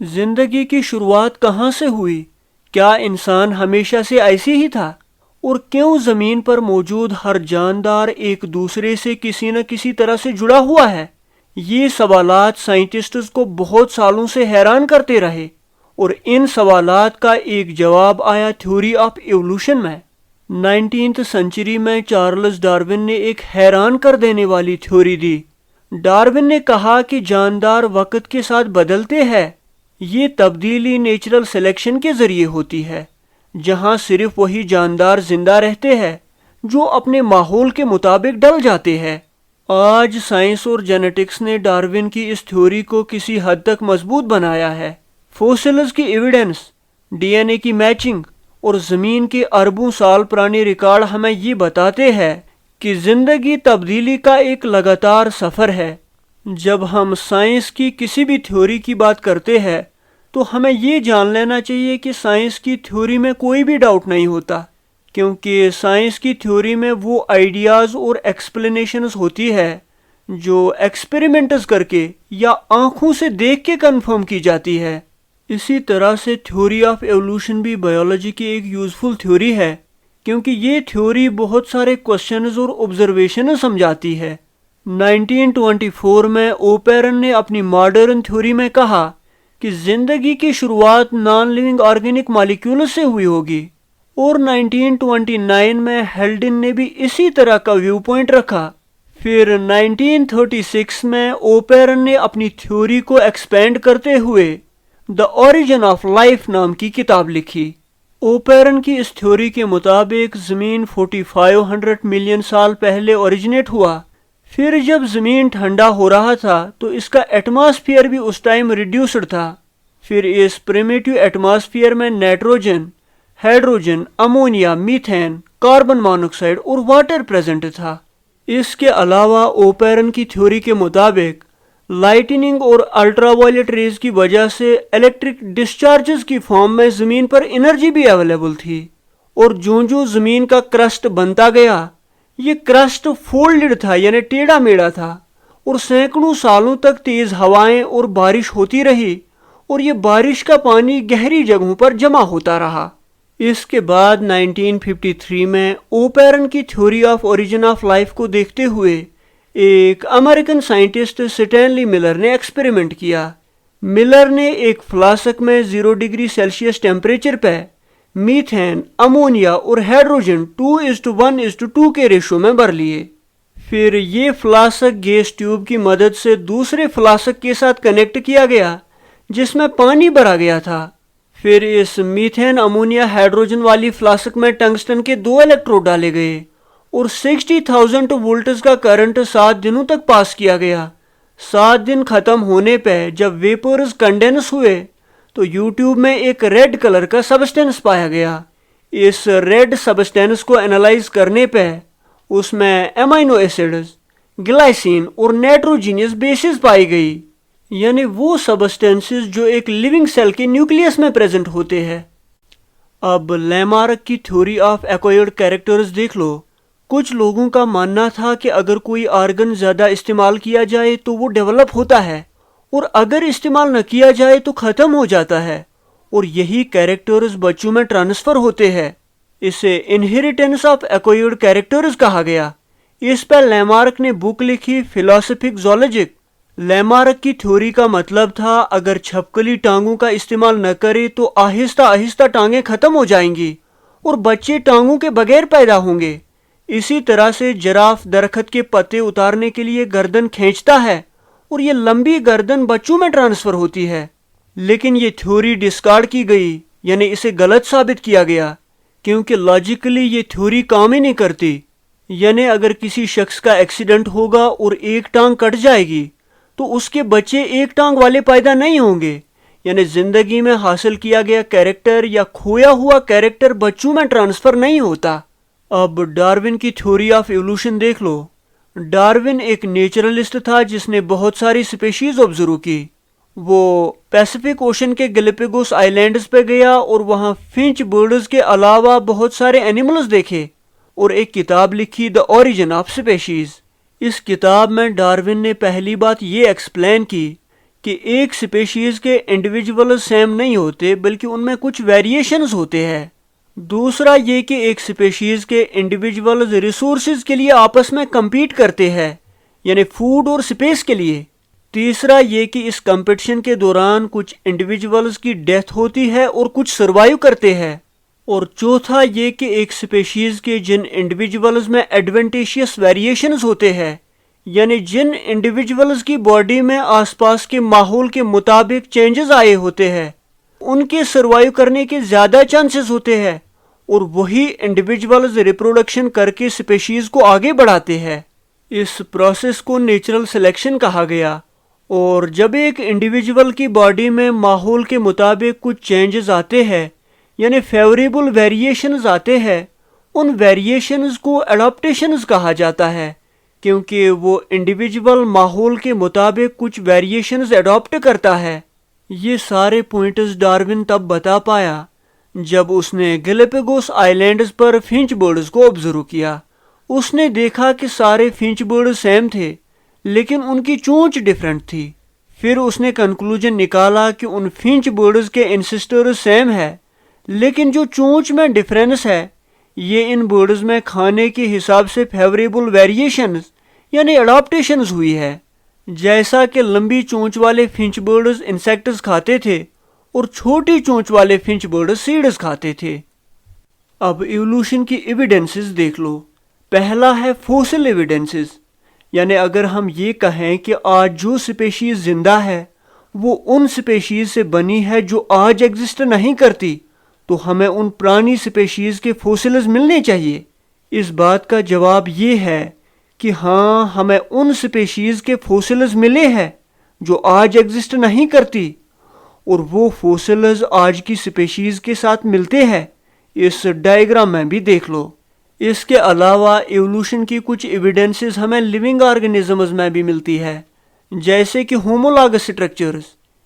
जिंदगी की शुरुआत कहाँ से हुई? क्या इंसान हमेशा से ऐसे ही था? और क्यों जमीन पर मौजूद हर जानदार एक दूसरे से किसी न किसी तरह से जुड़ा हुआ है? ये सवालात साइंटिस्ट्स को बहुत सालों से हैरान करते रहे और इन सवालात का एक जवाब आया थ्योरी ऑफ एवोल्यूशन में। 19th सेंचुरी में चार्ल्स डार्विन ने एक हैरान कर देने वाली थ्योरी दी। डार्विन ने कहा कि जानदार वक्त के साथ बदलते हैं। ये तब्दीली नेचुरल सिलेक्शन के जरिए होती है, जहां सिर्फ वही जानदार जिंदा रहते हैं जो अपने माहौल के मुताबिक ढल जाते हैं। आज साइंस और जेनेटिक्स ने डार्विन की इस थ्योरी को किसी हद तक मजबूत बनाया है। फोसिल्स की एविडेंस, डीएनए की मैचिंग और जमीन के अरबों साल पुराने रिकॉर्ड हमें ये बताते हैं कि जिंदगी तब्दीली का एक लगातार सफर है। जब हम साइंस की किसी भी थ्योरी की बात करते हैं तो हमें ये जान लेना चाहिए कि साइंस की थ्योरी में कोई भी डाउट नहीं होता, क्योंकि साइंस की थ्योरी में वो आइडियाज़ और एक्सप्लेनेशंस होती है जो एक्सपेरिमेंट्स करके या आंखों से देख के कंफर्म की जाती है। इसी तरह से थ्योरी ऑफ एवोल्यूशन भी बायोलॉजी की एक यूजफुल थ्योरी है, क्योंकि ये थ्योरी बहुत सारे क्वेश्चंस और ऑब्जर्वेशन समझाती है। 1924 में ओपेरन ने अपनी मॉडर्न थ्योरी में कहा कि जिंदगी की शुरुआत नॉन लिविंग ऑर्गेनिक मॉलिक्यूल से हुई होगी, और 1929 में हेल्डिन ने भी इसी तरह का व्यू पॉइंट रखा। फिर 1936 में ओपेरन ने अपनी थ्योरी को एक्सपेंड करते हुए द ओरिजिन ऑफ लाइफ नाम की किताब लिखी। ओपेरन की इस थ्योरी के मुताबिक ज़मीन 4500 मिलियन साल पहले ओरिजिनेट हुआ। फिर जब ज़मीन ठंडा हो रहा था तो इसका एटमॉस्फेयर भी उस टाइम रिड्यूस्ड था। फिर इस प्रिमिटिव एटमॉस्फेयर में nitrogen, hydrogen, ammonia, methane, carbon monoxide और वाटर प्रेजेंट था। इसके अलावा ओपेरन की थ्योरी के मुताबिक लाइटनिंग और अल्ट्रावायलेट रेज की वजह से इलेक्ट्रिक डिस्चार्जेस की फॉर्म में ज़मीन पर एनर्जी भी अवेलेबल थी, और जो ज़मीन का क्रस्ट बनता गया, ये क्रस्ट फोल्डेड था यानी टेढ़ा मेढ़ा था, और सैकड़ों सालों तक तेज हवाएं और बारिश होती रही, और ये बारिश का पानी गहरी जगहों पर जमा होता रहा। इसके बाद 1953 में ओपेरन की theory of origin of life को देखते हुए एक अमेरिकन साइंटिस्ट स्टैनली मिलर ने एक्सपेरिमेंट किया। मिलर ने एक फ्लास्क में 0 डिग्री सेल्सियस टेम्परेचर पे मीथेन, अमोनिया और हाइड्रोजन 2:1:2 के रेशो में भर लिए। फिर ये फ्लास्क गैस ट्यूब की मदद से दूसरे फ्लास्क के साथ कनेक्ट किया गया जिसमें पानी भरा गया था। फिर इस मीथेन, अमोनिया, हाइड्रोजन वाली फ्लास्क में टंगस्टन के 2 इलेक्ट्रोड डाले गए और 60,000 वोल्ट्स का करंट 7 दिनों तक पास किया गया। 7 दिन खत्म होने पे जब वेपर्स कंडेंस हुए तो यूट्यूब में एक रेड कलर का सबस्टेंस पाया गया। इस रेड सबस्टेंस को एनालाइज करने पे उसमें एमाइनो एसिड्स, ग्लाइसिन और नाइट्रोजीनियस बेसिस पाई गई, यानी वो सबस्टेंसेस जो एक लिविंग सेल के न्यूक्लियस में प्रेजेंट होते हैं। अब लैमार्क की थ्योरी ऑफ एक्वायर्ड कैरेक्टर्स देख लो। कुछ लोगों का मानना था कि अगर कोई ऑर्गन ज़्यादा इस्तेमाल किया जाए तो वो डेवलप होता है, और अगर इस्तेमाल न किया जाए तो ख़त्म हो जाता है, और यही कैरेक्टर्स बच्चों में ट्रांसफ़र होते हैं। इसे इनहेरिटेंस ऑफ एक्वायर्ड कैरेक्टर्स कहा गया। इस पर लैमार्क ने बुक लिखी फिलोसफिक ज़ूलॉजिक। लैमार्क की थ्योरी का मतलब था अगर छपकली टांगों का इस्तेमाल न करे तो आहिस्ता आहिस्ता टांगें ख़त्म हो जाएंगी और बच्चे टांगों के बगैर पैदा होंगे। इसी तरह से जिराफ दरख्त के पत्ते उतारने के लिए गर्दन खींचता है और ये लंबी गर्दन बच्चों में ट्रांसफर होती है। लेकिन ये थ्योरी डिस्कार्ड की गई, यानी इसे गलत साबित किया गया, क्योंकि लॉजिकली ये थ्योरी काम ही नहीं करती। यानी अगर किसी शख्स का एक्सीडेंट होगा और एक टांग कट जाएगी तो उसके बच्चे एक टांग वाले पैदा नहीं होंगे, यानी जिंदगी में हासिल किया गया कैरेक्टर या खोया हुआ कैरेक्टर बच्चों में ट्रांसफर नहीं होता। अब डार्विन की थ्योरी ऑफ एवोल्यूशन देख लो। डार्विन एक नेचुरलिस्ट था जिसने बहुत सारी स्पीशीज ऑब्जर्व की। वो पैसिफिक ओशन के गैलापागोस आइलैंड्स पे गया और वहाँ फिंच बर्ड्स के अलावा बहुत सारे एनिमल्स देखे और एक किताब लिखी द ओरिजिन ऑफ स्पीशीज। इस किताब में डार्विन ने पहली बात ये एक्सप्लेन की कि एक स्पेशीज के इंडिविजुअल सेम नहीं होते बल्कि उनमें कुछ वेरिएशंस होते हैं। दूसरा ये कि एक स्पेशीज के इंडिविजुअल्स रिसोर्सेज के लिए आपस में compete करते हैं, यानी फूड और स्पेस के लिए। तीसरा ये कि इस कंपटीशन के दौरान कुछ इंडिविजुअल्स की डेथ होती है और कुछ सर्वाइव करते हैं। और चौथा ये कि एक स्पेशीज के जिन इंडिविजुअल्स में एडवेंटेशियस वेरिएशंस होते हैं, यानी जिन इंडिविजुअल्स की बॉडी में आसपास के माहौल के मुताबिक चेंजेस आए होते हैं, उनके सर्वाइव करने के ज़्यादा चांसेस होते हैं और वही इंडिविजुअल्स रिप्रोडक्शन करके स्पेशीज को आगे बढ़ाते हैं। इस प्रोसेस को नेचुरल सिलेक्शन कहा गया। और जब एक इंडिविजुअल की बॉडी में माहौल के मुताबिक कुछ चेंजेस आते हैं, यानी फेवरेबल वेरिएशंस आते हैं, उन वेरिएशंस को एडाप्टेशंस कहा जाता है, क्योंकि वो इंडिविजुअल माहौल के मुताबिक कुछ वेरिएशंस एडॉप्ट करता है। ये सारे पॉइंट्स डार्विन तब बता पाया जब उसने गैलापागोस आइलैंड्स पर फिंच बर्ड्स को ऑब्जर्व किया। उसने देखा कि सारे फिंच बर्ड सेम थे, लेकिन उनकी चोंच डिफरेंट थी। फिर उसने कंक्लूजन निकाला कि उन फिंच बर्ड्स के एंसेस्टर्स सेम है, लेकिन जो चोंच में डिफरेंस है ये इन बर्ड्स में खाने के हिसाब से फेवरेबल वेरिएशंस यानी अडॉप्टेशंस हुई है। जैसा कि लंबी चोंच वाले फिंच बर्ड्स इंसेक्ट्स खाते थे और छोटी चोंच वाले फिंच बर्ड्स सीड्स खाते थे। अब इवोल्यूशन की एविडेंसेस देख लो। पहला है फॉसिल एविडेंसेस, यानी अगर हम ये कहें कि आज जो स्पेशीज जिंदा है वो उन स्पेशीज से बनी है जो आज एग्जिस्ट नहीं करती, तो हमें उन पुरानी स्पेशीज के फॉसिल्स मिलने चाहिए। इस बात का जवाब ये है कि हाँ, हमें उन स्पेशीज के फॉसिल्स मिले हैं जो आज एग्जिस्ट नहीं करती, और वो फॉसिल्स आज की स्पेशीज के साथ मिलते हैं। इस डायग्राम में भी देख लो। इसके अलावा एवोल्यूशन की कुछ एविडेंसेस हमें लिविंग ऑर्गेनिजम्स में भी मिलती है, जैसे कि होमोलॉगस स्ट्रक्चर्स,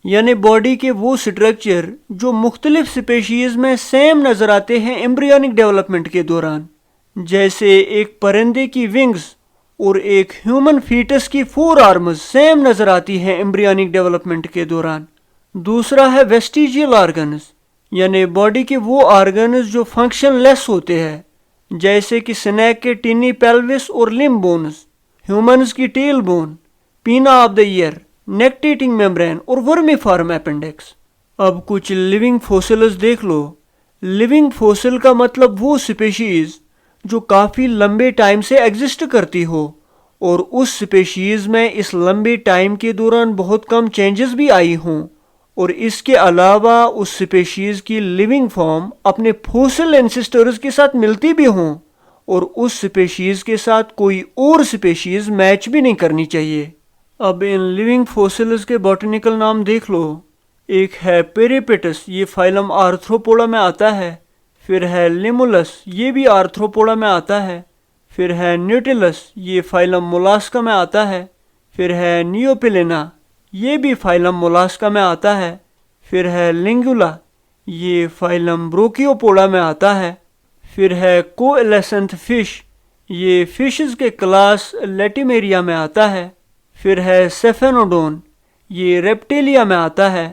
यानी बॉडी के वो स्ट्रक्चर जो मुख्तलिफ स्पेशीज में सेम नजर आते हैं एम्ब्रियोनिक डेवलपमेंट के दौरान। जैसे एक परिंदे की विंग्स और एक ह्यूमन फीटस की 4 आर्म्स सेम नजर आती हैं एम्ब्रियोनिक डेवलपमेंट के दौरान। दूसरा है वेस्टिजियल ऑर्गन्स, यानी बॉडी के वो ऑर्गन्स जो फंक्शनलेस होते हैं, जैसे कि स्नेक के टिनी पेल्विस और लिम्ब बोन्स, ह्यूमन्स की टेल बोन, पीना ऑफ द ईयर, नेक्टेटिंग मेम्ब्रेन और वर्मीफॉर्म अपेंडिक्स। अब कुछ लिविंग फॉसिल्स देख लो। लिविंग फॉसिल का मतलब वो स्पेशीज जो काफ़ी लंबे टाइम से एग्जिस्ट करती हो और उस स्पेशीज में इस लंबे टाइम के दौरान बहुत कम चेंजेस भी आई हों, और इसके अलावा उस स्पेशीज की लिविंग फॉर्म अपने फॉसिल एंसेस्टर्स के साथ मिलती भी हों और उस स्पेशीज के साथ कोई और स्पेशीज मैच भी नहीं करनी चाहिए। अब इन लिविंग फॉसिल्स के बॉटनिकल नाम देख लो। एक है पेरिपेटस, ये फाइलम आर्थ्रोपोडा में आता है। फिर है लिमुलस, ये भी आर्थ्रोपोडा में आता है। फिर है न्यूटिलस, ये फाइलम मोलास्का में आता है। फिर है नियोपिलिना, ये भी फाइलम मोलास्का में आता है। फिर है लिंगुला, ये फाइलम ब्रोकियोपोडा में आता है। फिर है कोएलेसेंथ फिश, ये फिशेस के क्लास लेटिमेरिया में आता है। फिर है सेफेनोडोन, ये रेप्टिलिया में आता है।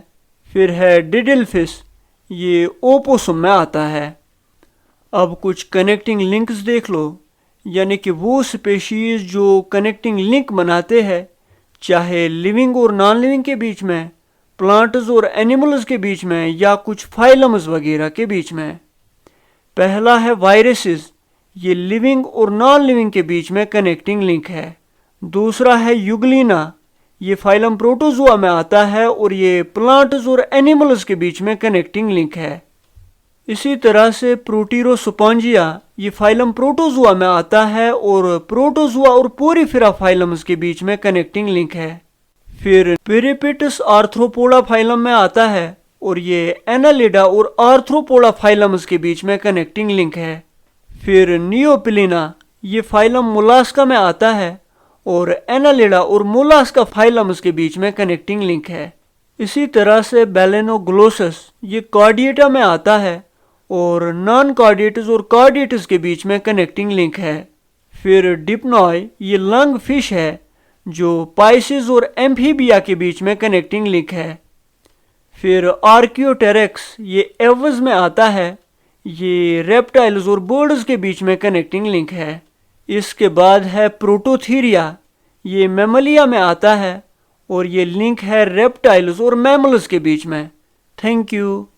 फिर है डिडिलफिश, ये ओपोसम में आता है। अब कुछ कनेक्टिंग लिंक्स देख लो, यानी कि वो स्पेशीज जो कनेक्टिंग लिंक बनाते हैं, चाहे लिविंग और नॉन लिविंग के बीच में, प्लांट्स और एनिमल्स के बीच में, या कुछ फाइलम्स वगैरह के बीच में। पहला है वायरसेस, ये लिविंग और नॉन लिविंग के बीच में कनेक्टिंग लिंक है। दूसरा है युगलिना, ये फाइलम प्रोटोजुआ में आता है और ये प्लांट्स और एनिमल्स के बीच में कनेक्टिंग लिंक है। इसी तरह से प्रोटीरोस्पोंजिया, ये फाइलम प्रोटोजुआ में आता है और प्रोटोजुआ और पोरीफेरा फाइलम्स के बीच में कनेक्टिंग लिंक है। फिर पेरिपेटस आर्थ्रोपोडा फाइलम में आता है और ये एनालिडा और आर्थ्रोपोडा फाइलम्स के बीच में कनेक्टिंग लिंक है। फिर नियोपिलिना, ये फाइलम मोलास्का में आता है और एनालिडा और मोलास्का फाइलम्स के बीच में कनेक्टिंग लिंक है। इसी तरह से बेलेनोग्लोसस, ये कार्डिएटा में आता है और नॉन कार्डिएटस और कार्डिएटस के बीच में कनेक्टिंग लिंक है। फिर डिप्नॉय, ये लंग फिश है जो पाइसेस और एम्फीबिया के बीच में कनेक्टिंग लिंक है। फिर आर्कियोटेरिक्स ये एवज में आता है, ये रेप्टाइल्स और बर्ड्स के बीच में कनेक्टिंग लिंक है। इसके बाद है प्रोटोथीरिया, ये मैमलिया में आता है और ये लिंक है रेप्टाइल्स और मैमल्स के बीच में। Thank you.